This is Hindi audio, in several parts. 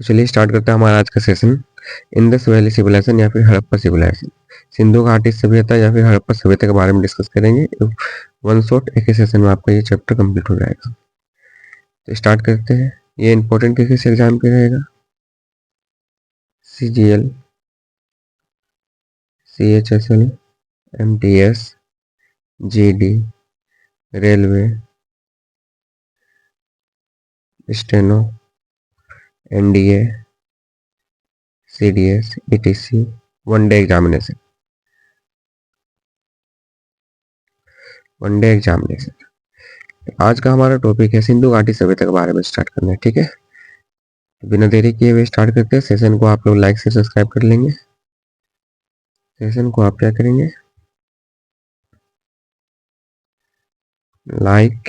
तो चलिए स्टार्ट करते हैं हमारा आज का सेशन। इंडस वैली सिविलाइजेशन या फिर हड़प्पा सिविलाइजेशन, सिंधु घाटी सभ्यता या फिर हड़प्पा सभ्यता के बारे में डिस्कस करेंगे। वन शॉट एक ही सेशन में आपका ये चैप्टर कंप्लीट हो जाएगा। तो स्टार्ट करते हैं। ये इंपॉर्टेंट किस एग्जाम के रहेगा? CGL, CHSL, MTS, GD, railway, steno, NDA, CDS, ETC, one day examination, one day examination. आज का हमारा टॉपिक है सिंधु घाटी सभ्यता के बारे में स्टार्ट करना है, ठीक है। बिना देरी किए हुए स्टार्ट करते हैं। सेशन को आप लोग लाइक से सब्सक्राइब कर लेंगे। सेशन को आप क्या करेंगे? Like,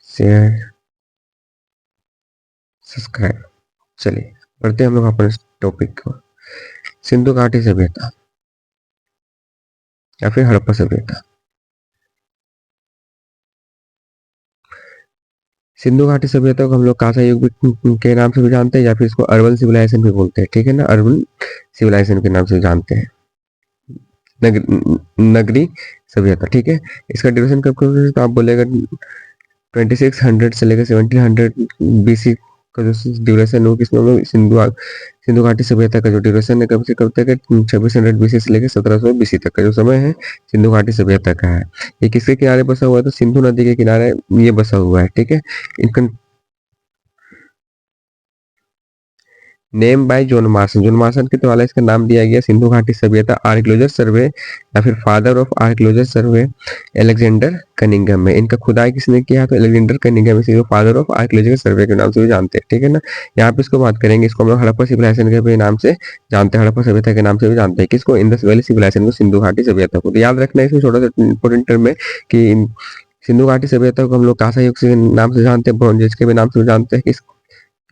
share, subscribe. चलिए बढ़ते हैं हम लोग अपने टॉपिक को। सिंधु घाटी सभ्यता या फिर हड़प्पा सभ्यता। सिंधु घाटी सभ्यता को हम लोग कांसा युग के नाम से भी जानते हैं या फिर इसको अर्बन सिविलाइजेशन भी बोलते हैं, ठीक है ना। अर्बन सिविलाइजेशन के नाम से जानते हैं, नगरी सभ्यता, ठीक है। इसका ड्यूरेशन कब कब तो आप बोलेगा 2600 से लेकर 1700 BC का जो ड्यूरेशन हो, किसमें हम लोग सिंधु घाटी सभ्यता का जो ड्यूरेशन है कब से कब तक है? 2600 BC से लेकर 1700 BC तक का जो समय है सिंधु घाटी सभ्यता का है। ये किसके किनारे बसा हुआ है? तो सिंधु नदी के किनारे ये बसा हुआ है, ठीक है। इनका name by John Marsons, John Marsons के द्वारा इसका नाम दिया गया सिंधु घाटी सभ्यता आर्कियोलॉजिकल सर्वे या फिर father of archaeological survey Alexander Cunningham में। इनका खुदाई किसने किया? तो अलेक्जेंडर कनिंघम इसी को फादर ऑफ आर्कियोलॉजिकल सर्वे के नाम से भी जानते हैं, ठीक है ना। यहाँ पे इसको बात करेंगे, इसको हम लोग हड़प्पा सिविलाइजेशन के भी नाम से जानते हैं, हड़प्पा सभ्यता के नाम से भी जानते हैं। किसको? इंडस वैली सिविलाइजेशन को, सिंधु घाटी सभ्यता को। तो याद रखना है इसमें छोटा सा इंपॉर्टेंट टर्म है कि सिंधु घाटी सभ्यता को हम लोग कांसा युग के नाम से जानते हैं, ब्रॉन्ज एज के भी नाम से जानते हैं।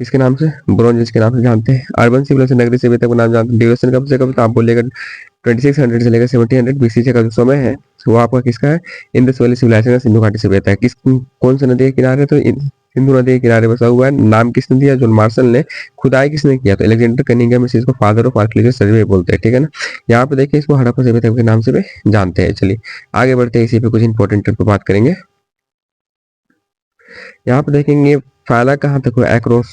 किसके नाम से? ब्रॉन्ज एज के नाम से जानते हैं। अर्बन सिविलाइजेशन, नगरी सभ्यता को नाम जानते हैं। ड्यूरेशन कब से कब? तो आप बोलेगा 2600 से लेकर 1700 BC का जो समय है वो आपका किसका है? इंडस वैली सिविलाइजेशन, सिंधु घाटी सभ्यता है। किस कौन सा नदी के किनारे? तो सिंधु नदी के किनारे बसा हुआ है। नाम किसने दिया? जॉन मार्शल ने। खुदाई किसने किया? तो अलेक्जेंडर कनिंघम, इसको फादर ऑफ आर्कियोलॉजिकल सर्वे बोलते हैं, ठीक है ना। यहाँ पे देखिए इसको हड़प्पा सभ्यता के नाम से भी जानते हैं। चलिए आगे बढ़ते हैं, इसी पे कुछ इंपॉर्टेंट पे बात करेंगे। यहाँ पे देखेंगे फैला कहाँ तक हुआ? एक्रोस,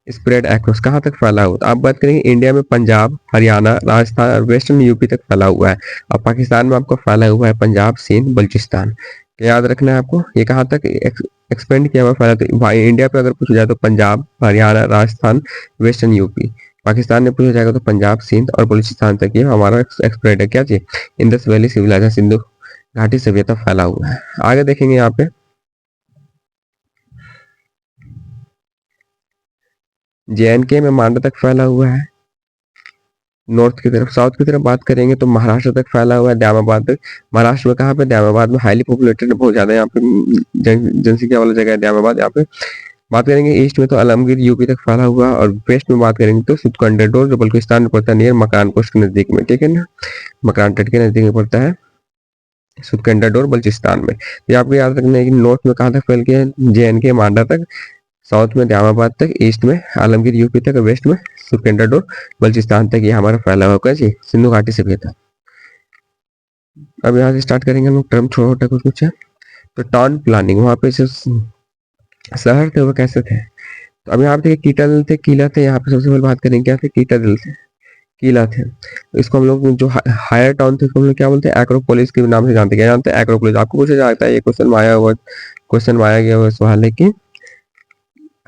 स्प्रेड एक्रोस कहाँ तक फैला हुआ? तो आप बात करेंगे इंडिया में पंजाब, हरियाणा, राजस्थान और वेस्टर्न यूपी तक फैला हुआ है। और पाकिस्तान में आपको फैला हुआ है पंजाब, सिंध, बलूचिस्तान। याद रखना है आपको ये कहाँ तक एक्सपेंड किया हुआ फैला। तो भाई इंडिया पे अगर पूछा जाए तो पंजाब, हरियाणा, राजस्थान, वेस्टर्न यूपी। पाकिस्तान में पूछा जाएगा तो पंजाब, सिंध और बलूचिस्तान तक ये हमारा एक्सप्रेड है। क्या चाहिए? इंडस वैली सिविलाइजेशन, सिंधु घाटी सभ्यता फैला हुआ है। आगे देखेंगे यहाँ पे JNK में मांडा तक फैला हुआ है। नॉर्थ की तरफ, साउथ की तरफ बात करेंगे तो महाराष्ट्र तक फैला हुआ है, ड्यामाबाद तक। महाराष्ट्र में कहाँ पे? ड्यामाबाद में। हाईली पॉपुलेटेड बहुत ज्यादा यहाँ पे जनसंख्या वाला जगह है ड्यामाबाद। यहाँ पे बात करेंगे ईस्ट में तो अलमगीर यूपी तक फैला हुआ, और वेस्ट में बात करेंगे तो सुतकंडोर जो बल्किस्तान में पड़ता है, नियर मकान पोस्ट के नजदीक में, ठीक है ना। मकान तट के नजदीक में पड़ता है सुतकंडोर बल्चिस्तान में। तो आपको याद रखना है कि नॉर्थ में कहाँ तक फैल गया है? JNK मांडा तक, साउथ में ड्यामाबाद तक, ईस्ट में आलमगीर यूपी तक, वेस्ट में सुरकेंडाडोर बलूचिस्तान तक ये हमारा फैला हुआ है सिंधु घाटी सभ्यता। अब यहाँ से स्टार्ट करेंगे हम लोग। टर्म छोटा कुछ है तो टाउन प्लानिंग, वहाँ पे जो शहर थे वो कैसे थे? तो अब यहाँ पे कीटल थे, किला थे। यहाँ पे सबसे पहले बात करेंगे क्या थे? कीटल थे, किला थे। तो इसको हम लोग जो हायर टाउन थे उसको हम लोग क्या बोलते हैं? एक्रोपोलिस के नाम से जानते हैं। क्या जानते हैं? एक्रोपोलिस। आपको पूछा जाता है, ये क्वेश्चन आया गया हुआ सवाल है कि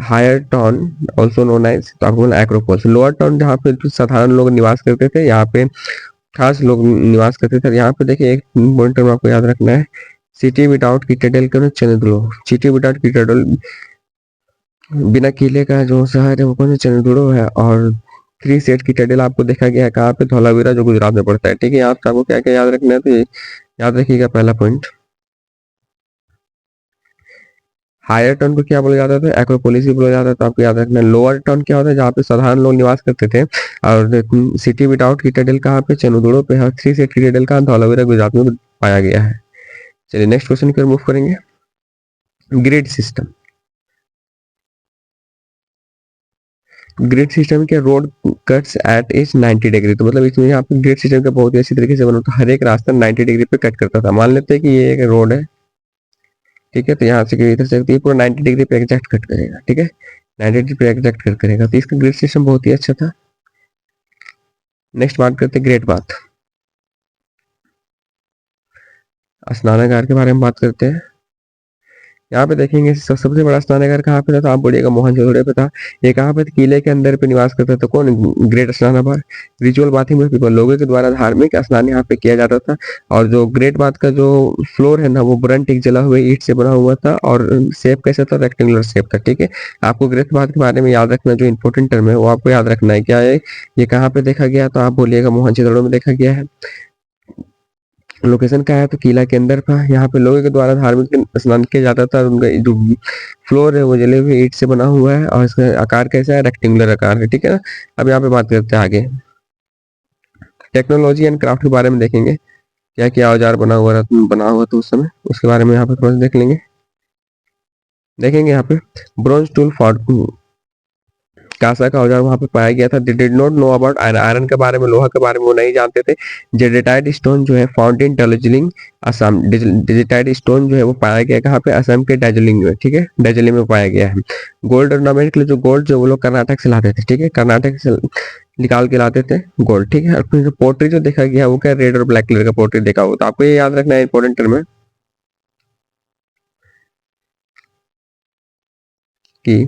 higher town also known as, तो आपको बोला एक्रोपोलिस। लोअर टाउन जहाँ पे साधारण लोग निवास करते थे, यहाँ पे खास लोग निवास करते थे। यहाँ पे देखिए एक पॉइंट आपको याद रखना है, सिटी विदाउट कीटाडेल का चंद्रो। सिटी विदाउट कीटाडेल, बिना किले का जो शहर है वो कौन सा? चंद्रो है। और 3 सेट कीटाडेल आपको देखा गया है कहाँ पे? धौलावीरा जो गुजरात में पड़ता है, ठीक है। यहाँ पे आपको क्या क्या याद रखना है? तो याद रखिएगा पहला पॉइंट, हायर टाउन को क्या बोला जाता था? एक्रोपोलिस ही बोला जाता था। तो आपको याद रखना है। लोअर टाउन क्या होता है? जहाँ पे साधारण लोग निवास करते थे। और सिटी विदाउट कीटाडेल कहाँ पे? चंद्रो पे है। 3 सेट कीटाडेल कहाँ? धौलावीरा गुजरात में पाया गया है। चलिए नेक्स्ट क्वेश्चन की ओर मूव करेंगे। ग्रिड सिस्टम, ग्रिड सिस्टम के road cuts at is 90 degree, तो मतलब इसमें यहाँ पे ग्रिड सिस्टम का बहुत ही अच्छी तरीके से बना, तो हर एक रास्ता 90 डिग्री पे कट करता था। मान लेते हैं कि ये एक रोड है, ठीक है, तो यहाँ से इधर से ये पूरा 90 डिग्री पे एग्जैक्ट कट करेगा, ठीक है, 90 डिग्री पे एग्जैक्ट कट करेगा, तो इसका ग्रिड सिस्टम बहुत ही अच्छा था। नेक्स्ट बात करते हैं ग्रेट बाथ, स्नानागार के बारे में बात करते हैं। यहाँ पे देखेंगे सबसे बड़ा स्नानागार कहाँ पे था, तो आप बोलिएगा मोहनजोदड़ो पे था। ये कहाँ पे था? किले के अंदर पे निवास करता था कौन? ग्रेट स्नानागार। रिचुअल बाथिंग में पीपल, लोगों के द्वारा धार्मिक स्नान यहाँ पे किया जाता था। और जो ग्रेट बाथ का जो फ्लोर है ना, वो ब्रंट एक जला हुआ ईंट से बना हुआ था, और शेप कैसा था? रेक्टेंगुलर शेप था, ठीक है। आपको ग्रेट बाथ के बारे में याद रखना, जो इंपॉर्टेंट टर्म है वो आपको याद रखना है। क्या है ये, कहाँ पे देखा गया? तो आप बोलिएगा मोहनजोदड़ो में देखा गया है। लोकेशन क्या है? तो किला के अंदर था। यहाँ पे लोगों के द्वारा धार्मिक स्नान किया जाता था। उनका जो फ्लोर है वो जले हुए ईंट से बना हुआ है, और इसका आकार कैसा है? रेक्टेंगुलर आकार है, ठीक है ना। अब यहाँ पे बात करते हैं आगे, टेक्नोलॉजी एंड क्राफ्ट के बारे में देखेंगे। क्या क्या औजार बना हुआ था उस समय, उसके बारे में यहाँ पे थोड़ा सा देख लेंगे। देखेंगे यहाँ पे ब्रॉन्ज टूल फॉर कांसा का औजार वहां पे पाया गया था। They did not know about iron, iron के बारे में, लोहा के बारे में वो नहीं जानते थे। जेडेटाइट स्टोन जो है found in Darjeeling Assam, jadeite stone जो है वो पाया गया कहाँ पे? असम के दार्जिलिंग में, ठीक है, दार्जिलिंग में पाया गया है। गोल्ड ऑर्नामेंट के लिए जो गोल्ड जो वो लोग कर्नाटक से लाते थे, ठीक है, कर्नाटक से निकाल के लाते थे गोल्ड, ठीक है। और फिर जो पोट्री जो देखा गया वो क्या? रेड और ब्लैक कलर का पोट्री देखा हुआ, तो आपको ये याद रखना है, इंपॉर्टेंट टर्म है कि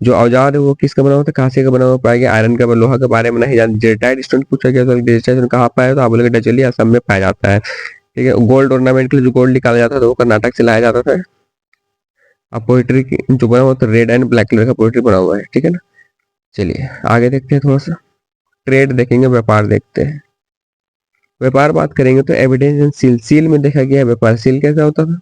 जो औजार है वो किसका बना हुआ था? कांसे का बना हुआ पाया गया। आयरन का, लोहा के बारे में नहीं जान। जेटाइट स्टोन पूछा गया तो जेटाइट स्टोन कहाँ पाया? तो आप बोलेंगे डचली असम में पाया जाता है, ठीक है। गोल्ड ऑर्नामेंट के लिए जो गोल्ड निकाला जाता था वो कर्नाटक से लाया जाता था। अब पोइट्री जो बना हुआ था रेड एंड ब्लैक कलर का पोइट्री बना हुआ है, ठीक है ना। चलिए आगे देखते हैं थोड़ा सा, ट्रेड देखेंगे, व्यापार देखते हैं। व्यापार बात करेंगे तो एविडेंस एंड सील, सील में देखा गया है व्यापार। सील कैसा होता था?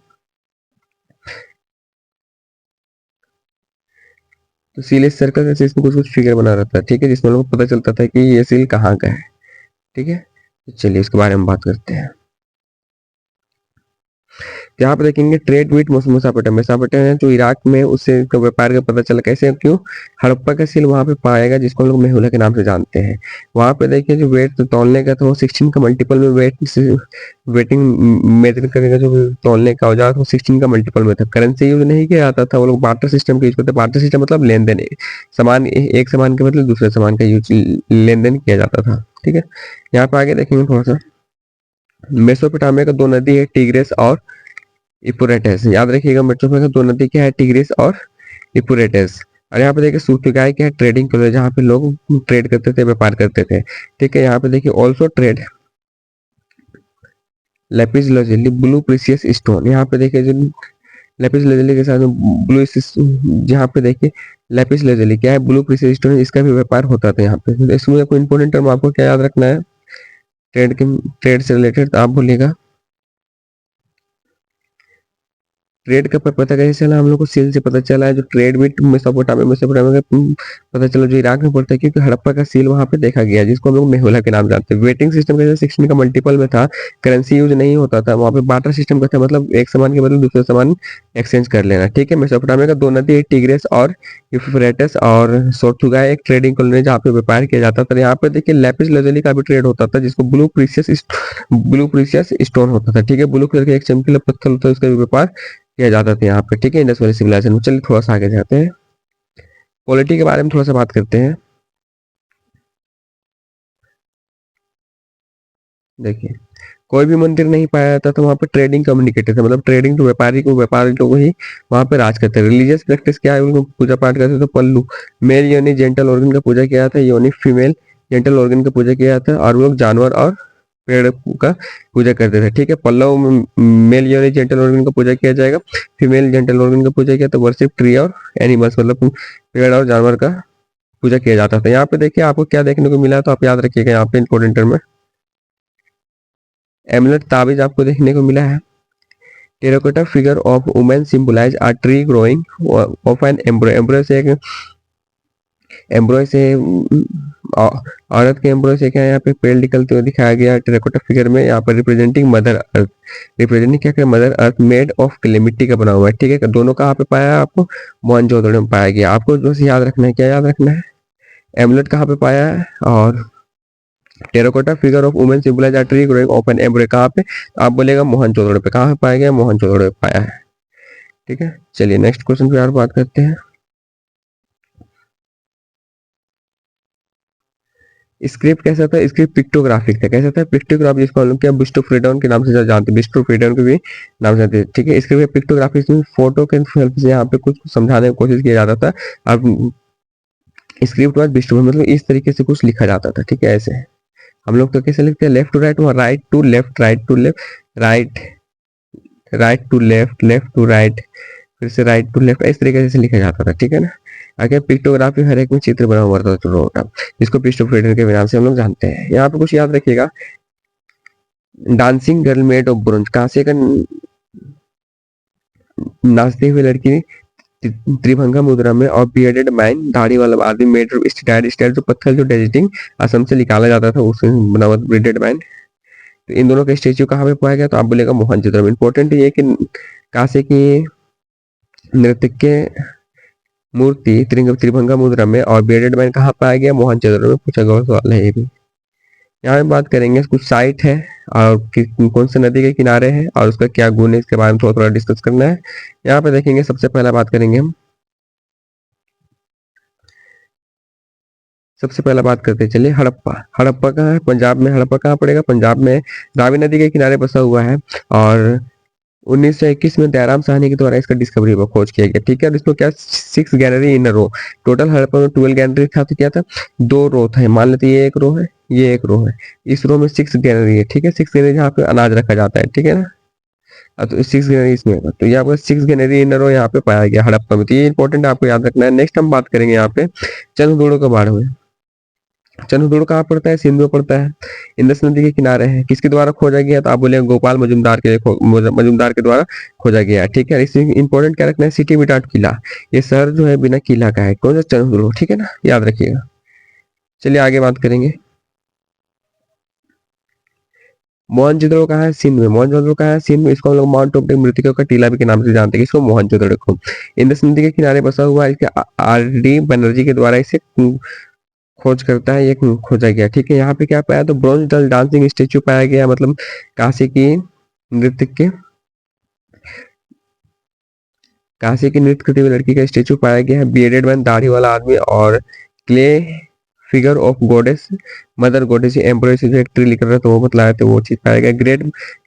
तो सील इस सर्कल जैसे इसमें कुछ कुछ फिगर बना रहता है, ठीक है, जिसमें लोगों को पता चलता था कि ये सील कहाँ का है, ठीक है। तो चलिए इसके बारे में बात करते हैं। यहाँ पे देखेंगे ट्रेड विथ मेसोपोटामिया, मेसोपोटामिया जो इराक में, उससे व्यापार का पता चला कैसे? क्यों? हड़प्पा का सील वहां पे पाएगा, जिसको हम लोग मेहुला के नाम से जानते हैं। वहां पे देखिए जो वेट तौलने का था वो 16 का मल्टीपल में वेटिंग मेजर करने का जो तौलने का औजार वो 16 का मल्टीपल में था। करेंसी यूज नहीं किया जाता था, वो लोग बार्टर सिस्टम का यूज करते। बार्टर सिस्टम मतलब लेन देन, सामान एक सामान के मतलब दूसरे सामान का यूज, लेन देन किया जाता था, ठीक है। यहाँ पे आगे देखेंगे थोड़ा सा, मेसोपोटामिया का दो नदी है, टिग्रिस और यूफ्रेटिस। याद रखिएगा मेट्रोपोलिटन दो नदी क्या है? टिग्रिस और यूफ्रेटिस। और यहाँ पे देखिए सूत्रगाय क्या है? ट्रेडिंग के लिए, जहाँ पे लोग ट्रेड करते थे, व्यापार करते थे, ठीक है। यहाँ पे देखिए also trade lapis lazuli blue precious stone. यहाँ पे देखिए जो लेपिस लजुली के साथ ब्लू, जहाँ पे देखिए लेपिस लजुली क्या है? ब्लू प्रीसियस स्टोन, इसका भी व्यापार होता था यहाँ पे। तो इसमें कोई इंपॉर्टेंट टर्म आपको क्या याद रखना है ट्रेड के, ट्रेड से रिलेटेड? तो आप बोलिएगा ट्रेड का पता कैसे चला हम लोग को? सील से पता चला है। जो ट्रेड विथ मेसोपोटामिया का पता चला जो इराक में पड़ता है, क्योंकि हड़प्पा का सील वहां पे देखा गया, जिसको हम लोग मेहुला के नाम जानते हैं। वेटिंग सिस्टम का 16 का मल्टीपल में था, करेंसी यूज नहीं होता था वहां पे, बार्टर सिस्टम का था, मतलब एक सामान के बदले दूसरे सामान एक्सचेंज कर लेना, ठीक है। मेसोपोटामिया का दो नदी, टिग्रिस और यूफ्रेटिस, और सोर्थुगाई एक ट्रेडिंग कॉलोनी जहाँ पे व्यापार किया जाता था। यहाँ पे देखिए लेपिस लजुली का भी ट्रेड होता था, जिसको ब्लू प्रीसियस स्टोन होता था, ठीक है। ब्लू कलर का एक चमकीला पत्थर होता है, उसका भी व्यापार किया जाता था यहाँ पे, ठीक है, इंडस वैली सिविलाइजेशन में। चलिए थोड़ा सा आगे जाते हैं, पॉलिटी के बारे में थोड़ा सा बात करते हैं। देखिए कोई भी मंदिर नहीं पाया जाता था वहाँ पे, ट्रेडिंग कम्युनिकेटर थे, मतलब ट्रेडिंग तो व्यापारी लोग ही वहाँ पे राज करते थे। रिलीजियस प्रैक्टिस क्या है? उनको पूजा पाठ करते थे। पल्लू मेल योनि जेंटल ऑर्गन का पूजा किया जाता है, योनि फीमेल जेंटल ऑर्गन का पूजा किया जाता है, और वो लोग जानवर और पेड़ का पूजा करते थे, ठीक है। पल्लव मेल योनि जेंटल ऑर्गन का पूजा किया जाएगा, फीमेल जेंटल ऑर्गन का पूजा किया, तो वर्शिप ट्री और एनिमल्स, मतलब पेड़ और जानवर का पूजा किया जाता था। यहाँ पे देखिए आपको क्या देखने को मिला, तो आप याद रखिएगा यहाँ पे इंपॉर्टेंट टर्म है एमुलेट, ताबीज आपको देखने को मिला है। Terracotta figure of women symbolise a tree growing of an embryo, embryo से एक एम्ब्रो से औरत के एम्ब्रो से क्या है, यहाँ पे पेड़ निकलते हुए दिखाया गया टेराकोटा फिगर में, यहाँ पर रिप्रेजेंटिंग मदर अर्थ, रिप्रेजेंटिंग क्या क्या, mother earth made of clay, मिट्टी का बना हुआ है, ठीक है। दोनों कहाँ पे पाया है आपको, मोहनजोदड़ो में पाया गया। आपको बस याद रखना है, क्या याद रखना है, एमलेट कहाँ पे पाया है, और terracotta figure of women symbolise a tree growing open embryo कहाँ पे, आप बोलेगा मोहनजोदड़ो पे। कहाँ पे पाया गया, मोहनजोदड़ो पे पाया है, ठीक है। चलिए नेक्स्ट क्वेश्चन पे और बात करते हैं। स्क्रिप्ट कैसा था, स्क्रिप्ट पिक्टोग्राफिक था, कैसा था, पिक्टोग्राफ, जिसको हम लोग क्या बिस्टो फ्रीडन के नाम से जानते हैं, बिस्टो फ्रीडन के भी नाम से जानते हैं, ठीक है। स्क्रिप्ट पिक्टोग्राफिक में फोटो के हेल्प से यहाँ पे कुछ समझाने की कोशिश किया जाता था। अब स्क्रिप्ट वाज बिस्टो, मतलब इस तरीके से कुछ लिखा जाता था, ठीक है। ऐसे हम लोग तो कैसे लिखते हैं, लेफ्ट टू राइट, वहाँ right to left, right to left, right right to left, left to right, फिर से राइट टू लेफ्ट, इस तरीके से लिखा जाता था, ठीक है ना। आगे पिक्टोग्राफी हर एक में चित्र बना हुआ था, जिसको पिस्टो फ्रीडन के नाम से हम लोग जानते हैं। यहाँ पे कुछ याद रखिएगा, dancing girl made of bronze, कांसे का नाचती हुई लड़की त्रिभंगा मुद्रा में, और बियर्डेड मैन, दाढ़ी वाला आदमी, मेड स्टाइल, स्टाइल जो पत्थर जो डेजिटिंग असम से निकाला जाता था, उससे बना हुआ बियर्डेड मैन। तो इन दोनों का स्टेच्यू कहाँ पे पाया गया, तो आप बोलेगा मोहनजोदड़ो में। इंपॉर्टेंट ये कि कांसे की नृत्य के मूर्ति त्रिभंगा मुद्रा में, और बियर्डेड मैन कहाँ पाया गया, मोहनजोदड़ो में। पूछा गया सवाल है ये भी। यहाँ पे बात करेंगे, कुछ साइट है और कौन से नदी के किनारे है और उसका क्या गुण है, इसके बारे में थोड़ा थोड़ा डिस्कस करना है। यहाँ पे देखेंगे, सबसे पहला बात करेंगे हम, सबसे पहला बात करते चलिए हड़प्पा। हड़प्पा कहाँ है, पंजाब में। हड़प्पा कहाँ पड़ेगा, पंजाब में, रावी नदी के किनारे बसा हुआ है, और 1921 में दयाराम साहनी के द्वारा इसका डिस्कवरी व खोज किया गया, ठीक है। और इसमें क्या, 6 गैलरी इन रो, टोटल हड़प्पा में 12 गैलरी था, तो क्या था, 2 रो था, मान लेते ये एक रो है, ये एक रो है, इस रो में 6 गैलरी है, ठीक है। 6 गैलरी जहाँ पे अनाज रखा जाता है, ठीक है ना। तो 6 गैलरी इसमें होगा, तो ये आपका 6 गैलरी इन रो यहाँ पे पाया गया हड़प्पा में, तो ये इंपॉर्टेंट आपको याद रखना है। नेक्स्ट हम बात करेंगे यहाँ पे चंद्रदूड़ों के बारे में। चंद्रदूड़ कहाँ पड़ता है, सिंध में पड़ता है, इंदस नदी के किनारे है। किसके द्वारा खोजा गया, तो आप बोले गोपाल मजुमदार के मजुमदार के द्वारा खोजा गया, ठीक है। इसमें इंपॉर्टेंट क्या रखना है, सिटी विदाउट किला, ये शहर जो है बिना किला का है, कौन सा, चंद्रदूड़, ठीक है ना, याद रखिएगा। चलिए आगे बात करेंगे, मोहनजोदड़ो कहाँ है, सिंध में। मोहनजोदड़ो कहाँ है, सिंध में। इसको हम लोग माउंट ऑफ मृतकों का टीला भी के नाम से जानते हैं, इसको मोहनजोदड़ो को। इंदस नदी के किनारे बसा हुआ है, इसके आर डी बनर्जी के द्वारा इसे खोज करता है, ये खोजा गया, ठीक है। यहाँ पे क्या पाया, तो ब्रॉन्ज डल डांसिंग स्टेच्यू पाया गया, मतलब काशी की नृत्य के, काशी की नृत्य करती हुई लड़की का स्टेच्यू पाया गया है, बियर्डेड मैन, दाढ़ी वाला आदमी, और clay figure of goddess, mother goddess, एम्ब्रॉय से जो एक ट्री लिख रहा था वो बतलाया था, वो चीज पाया गया। ग्रेट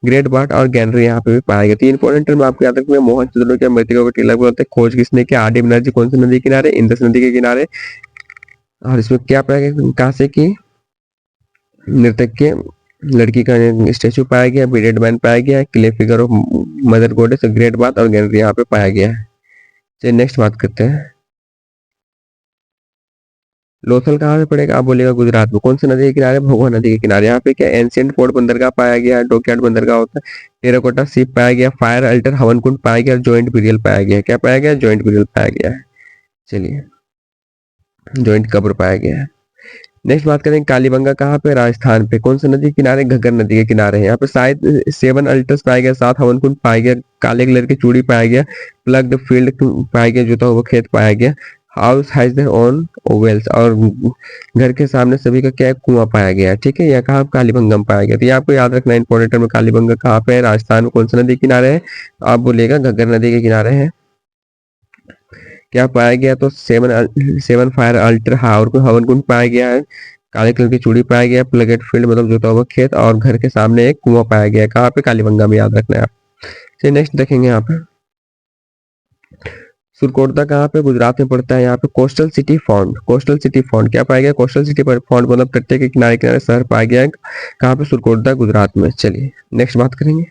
ग्रेट बार्ट और गैनरी यहाँ पे भी पाया गया। 3 इंपॉर्टेंट टर्म आपको याद रखना है, मोहनजोदड़ो के मृतकों का टीला बोलते हैं, खोज किसने किया, आर डी बनर्जी, कौन सी नदी किनारे, इंदस नदी के किनारे। और इसमें क्या पाया गया, काशी की नृतक के लड़की का स्टेचू पाया गया, बियर्डेड मैन पाया गया, clay figure of mother goddess, great बात और गैलरी यहाँ पे पाया गया है। चलिए नेक्स्ट बात करते हैं, लोथल कहाँ पे पड़ेगा, आप बोलेगा गुजरात में। कौन सी नदी के किनारे, भगवा नदी के किनारे। यहाँ पे क्या, एंशियंट पोर्ट बंदरगाह पाया गया, डॉकयार्ड बंदरगाह होता है, टेराकोटा शिप पाया गया, फायर अल्टर हवन कुंड पाया गया, जॉइंट बिरियल पाया गया। क्या पाया गया, जॉइंट बिरियल पाया गया है। चलिए, जॉइंट कब्र पाया गया है। नेक्स्ट बात करेंगे, कालीबंगा कहाँ पे, राजस्थान पे। कौन सी नदी के किनारे, घग्गर नदी के किनारे है। यहाँ पे शायद 7 अल्टर्स पाया गया, 7 हवन कुंड पाया गया, काले कलर की चूड़ी पाया गया, प्लग्ड फील्ड पाया गया, जोता हुआ खेत पाया गया, house has their own wells, और घर के सामने सभी का क्या, कुआं पाया गया, ठीक है। यह कहाँ, कालीबंगा में पाया गया। तो ये आपको याद रखना है इंपॉर्टेंट में, कालीबंगा कहाँ पे है, राजस्थान में। कौन सी नदी के किनारे है, आप बोलेगा घग्गर नदी के किनारे है। क्या पाया गया, तो 7 फायर अल्टर हवन कुंड पाया गया है, काले कलर की चूड़ी पाया गया, प्लगेट फील्ड मतलब जोता हुआ खेत, और घर के सामने एक कुआं पाया गया। कहाँ पे, कालीबंगा में, याद रखना है आप। चलिए नेक्स्ट देखेंगे, यहाँ पे सुरकोटदा कहाँ पे, गुजरात में पड़ता है। यहाँ पे coastal city found, coastal city found क्या पाया गया, कोस्टल सिटी फाउंड मतलब तट के किनारे किनारे शहर पाया गया है। कहाँ पे, सुरकोटदा, गुजरात में। चलिए नेक्स्ट बात करेंगे,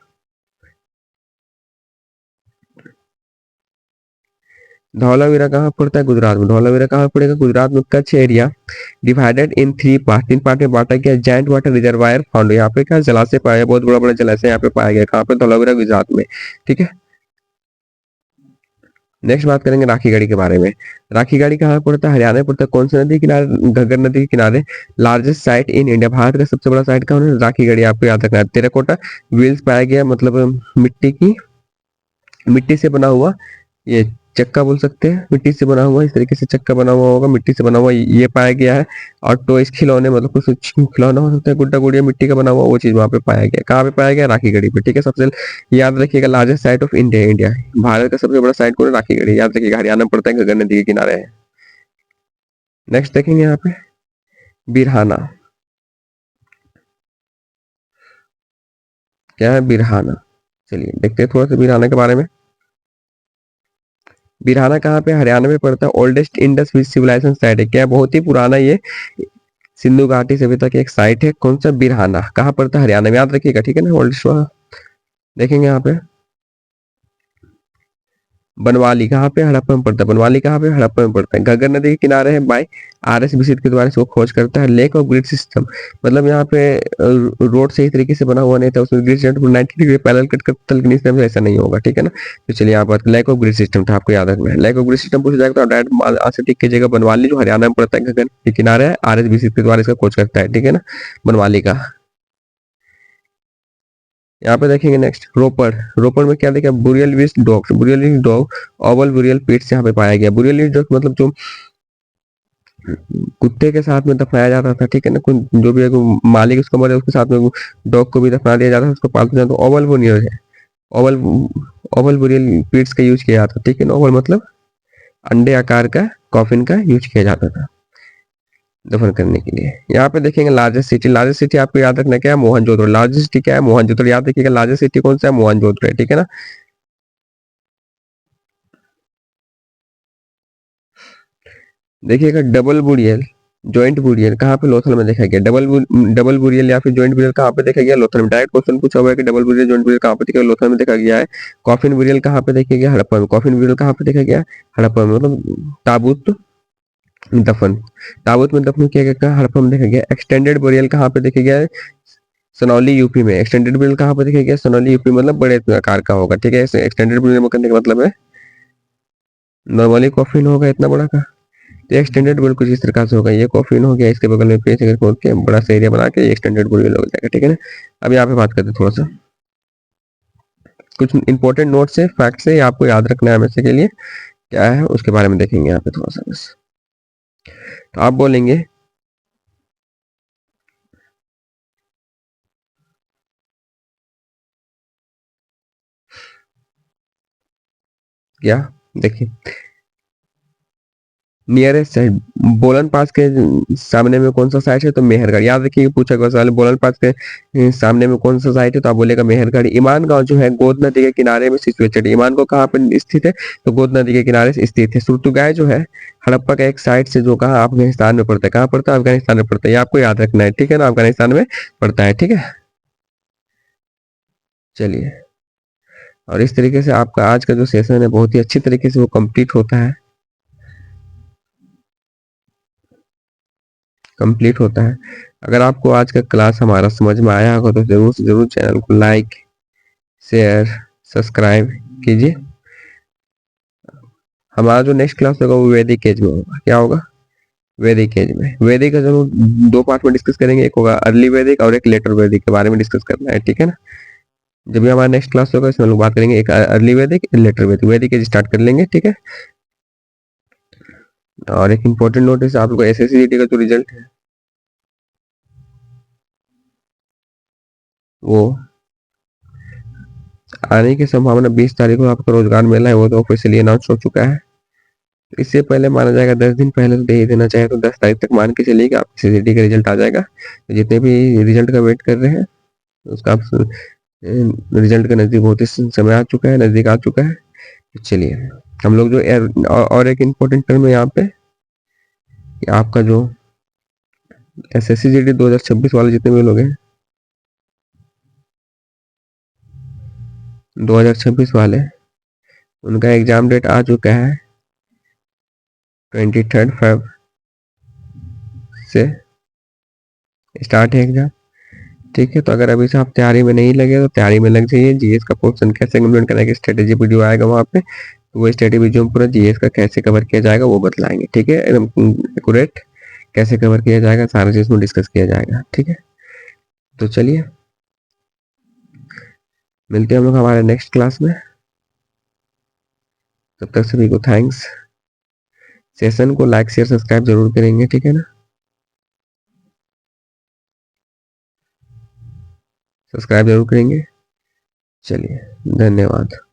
धौलावीरा कहाँ पड़ता है, गुजरात में। धौलावीरा कहाँ पड़ेगा, गुजरात में। Kutch area divided in 3 part, 3 part में बांटा गया। जायंट वाटर रिजर्वायर फाउंड, यहाँ पे क्या, जलाशय पाया गया, बहुत बड़ा बड़ा जलाशय यहाँ पे पाया गया। कहाँ पे, धौलावीरा, गुजरात में, ठीक है। नेक्स्ट बात करेंगे राखीगढ़ी के बारे में। राखीगढ़ी कहाँ पड़ता है? हरियाणा में पड़ता है। कौन सी नदी के किनारे? घग्गर नदी के किनारे। Largest site in India, Bharat का सबसे बड़ा साइट कौन है? राखीगढ़ी, आपको याद रखना है। टेराकोटा व्हील्स पाया गया, मतलब मिट्टी से बना हुआ ये चक्का बोल सकते हैं, मिट्टी से बना हुआ, इस तरीके से चक्का बना हुआ होगा, मिट्टी से बना हुआ ये पाया गया है। और टॉयज खिलौने, मतलब कुछ खिलौना हो सकता है, गुड्डा गुड़िया मिट्टी का बना हुआ, वो चीज वहां पे पाया गया। कहाँ पे पाया गया? राखीगढ़ी पे, ठीक है। सबसे याद रखिएगा, largest site of India, India Bharat का सबसे बड़ा साइट कौन है? राखीगढ़ी, याद रखिएगा। हरियाणा में पड़ता है, घग्गर नदी के किनारे है। नेक्स्ट देखेंगे यहाँ पे बिरहाना। क्या है बिरहाना? चलिए देखते हैं थोड़ा सा बिरहाना के बारे में। बिरहाना कहाँ पे? हरियाणा में पड़ता है। ओल्डेस्ट इंडस सिविलाइजेशन साइट है। क्या? बहुत ही पुराना ये सिंधु घाटी सभ्यता की एक साइट है। कौन सा? बिरहाना। कहाँ पड़ता है? हरियाणा में, याद रखिएगा, ठीक है ना। ओल्डेस्ट देखेंगे यहाँ पे बनवाली कहाँ पे? हड़प्पा में पड़ता है। बनवाली कहाँ पे? हड़प्पा में पड़ता है। घग्गर नदी के किनारे है। बाय आर एस विसित के द्वारा इसको खोज करता है। लेक ऑफ ग्रिड सिस्टम, मतलब यहाँ पे रोड सही तरीके से बना हुआ नहीं था, उसमें grid system 90 degree parallel cut करता, लेकिन इस टाइम ऐसा नहीं होगा, ठीक है ना। तो चलिए यहाँ पर लैक ऑफ ग्रिड सिस्टम था, आपको याद रखना है। लैक ऑफ ग्रिड सिस्टम पूछा जाएगा तो आप डायरेक्ट आंसर टिक कीजिएगा। बनवाली जो हरियाणा में पड़ता है, घग्गर के किनारे है, आर एस विसित के द्वारा इसका खोज करता है, ठीक है ना, बनवाली का। यहाँ पे देखेंगे नेक्स्ट रोपड़। रोपड़ में क्या देखा? Burial with dog, burial with dog oval burial pits यहाँ पे पाया गया। बुरियल विस्ट डॉग मतलब जो कुत्ते के साथ में दफनाया जाता था, ठीक है ना। जो भी मालिक उसको मरे उसके साथ में डॉग को भी दफना दिया जाता था, उसको पालतू जानवर। तो ओवल बुरियल है, ओवल ओवल बुरियल पीट्स का यूज किया जाता, ठीक है ना। ओवल मतलब अंडे आकार का कॉफिन का यूज किया जाता था दफन करने के लिए। यहाँ पे देखेंगे लार्जेस्ट सिटी। लार्जेस्ट सिटी आपको याद रखना क्या है? मोहनजोदड़ो। लार्जेस्ट सिटी क्या है? मोहनजोदड़ो। याद रखिएगा, लार्जेस्ट सिटी कौन सा है? मोहनजोदड़ो है, ठीक है ना। देखिएगा डबल बुरियल, जॉइंट बुरियल कहाँ पे? लोथल में देखा गया। डबल बुरियल या फिर जॉइंट बुरियल कहाँ पे देखा गया? लोथल में। डायरेक्ट क्वेश्चन पूछा हुआ है कि डबल बुरियल जॉइंट बुरियल कहाँ पे देखा गया? लोथल में देखा गया है। कॉफिन बुरियल कहाँ पे देखा गया? हड़प्पा में। कॉफिन बुरियल कहाँ पे देखा गया? हड़प्पा में, मतलब ताबूत दफन, ताबूत में दफन किया गया कहाँ? हड़प्पा में देखा गया। एक्सटेंडेड बुरियल कहाँ पे देखा गया है? सनौली यूपी में। एक्सटेंडेड बुरियल कहाँ पे देखा गया? सनौली यूपी, मतलब बड़े आकार का होगा, ठीक है। एक्सटेंडेड बुरियल करने का मतलब है नॉर्मली कॉफिन होगा इतना बड़ा का, तो एक्सटेंडेड बुल कुछ इस प्रकार से होगा। ये कॉफिन हो गया, इसके बगल में पेज अगर खोल के बड़ा सा एरिया बना के एक्सटेंडेड बुल हो जाएगा, ठीक है ना। अब यहाँ पे बात करते हैं थोड़ा सा कुछ इंपॉर्टेंट नोट्स है, फैक्ट्स है, आपको याद रखना है हमेशा के लिए। क्या है उसके बारे में देखेंगे यहाँ पे थोड़ा सा बस। तो आप बोलेंगे क्या? देखिए नियरेस्ट साइड बोलन पास के सामने में कौन सा साइट है? तो मेहरगढ़। याद रखिए पूछा गया सवाल, बोलन पास के सामने में कौन सा साइट है? तो आप बोलेगा मेहरगढ़। ईमान गांव जो है गोद नदी के किनारे में सिचुएटेड। ईमान को कहाँ पर स्थित है? तो गोद नदी के किनारे से स्थित है। सुरतुगाय जो है हड़प्पा का एक साइट से जो कहा अफगानिस्तान में पड़ता है। कहाँ पड़ता है? अफगानिस्तान में पड़ता है, ये आपको याद रखना है, ठीक है ना। अफगानिस्तान में पड़ता है, ठीक है। चलिए, और इस तरीके से आपका आज का जो सेशन है बहुत ही अच्छी तरीके से वो कंप्लीट होता है, कंप्लीट होता है। अगर आपको आज का क्लास हमारा समझ में आया होगा तो जरूर से जरूर चैनल को लाइक, शेयर, सब्सक्राइब कीजिए। हमारा जो नेक्स्ट क्लास होगा वो वैदिक एज में होगा। क्या होगा? वैदिक एज में। वैदिक का जरूर दो पार्ट में डिस्कस करेंगे, एक होगा अर्ली वैदिक और एक लेटर वैदिक के बारे में डिस्कस करना है, ठीक है ना। जब भी हमारा नेक्स्ट क्लास होगा इसमें हम लोग बात करेंगे एक अर्ली वैदिक, लेटर वैदिक। वैदिक एज स्टार्ट कर लेंगे, ठीक है। और एक इंपॉर्टेंट नोटिस, आप लोग एस एस का जो रिजल्ट है वो आने की संभावना 20 तारीख को आपका रोजगार मेला है वो तो ऑफिशियली अनाउंस हो चुका है। इससे पहले माना जाएगा 10 दिन पहले तो दे ही देना चाहिए, तो 10 तारीख तक मान के चलिए कि आपकी सीसीटी का रिजल्ट आ जाएगा। तो जितने भी रिजल्ट का वेट कर रहे हैं उसका आप रिजल्ट का नजदीक बहुत ही समय आ चुका है, नजदीक आ चुका है। तो चलिए हम लोग जो और एक इम्पोर्टेंट टर्म है यहाँ पे कि आपका जो S S C G D 2026 वाले जितने भी लोग हैं 2026 वाले, उनका एग्जाम डेट आ चुका है 23 फेब से स्टार्ट है एग्जाम, ठीक है। तो अगर अभी से आप तैयारी में नहीं लगे तो तैयारी में लग जाइए। जीएस का क्वेश्चन कैसे इम्प्लीमेंट करने की स्ट्रेटेजी वीडियो आएगा वहाँ पे, तो वो स्टडी वीडियो में पूरा जीएस का कैसे कवर किया जाएगा वो बतलाएंगे, ठीक है, एकदम एक्यूरेट कैसे कवर किया जाएगा सारा चीज में डिस्कस किया जाएगा, ठीक है। तो चलिए मिलते हैं हम लोग हमारे नेक्स्ट क्लास में, तब तक सभी को थैंक्स। सेशन को लाइक शेयर सब्सक्राइब जरूर करेंगे, ठीक है ना, सब्सक्राइब जरूर करेंगे। चलिए धन्यवाद।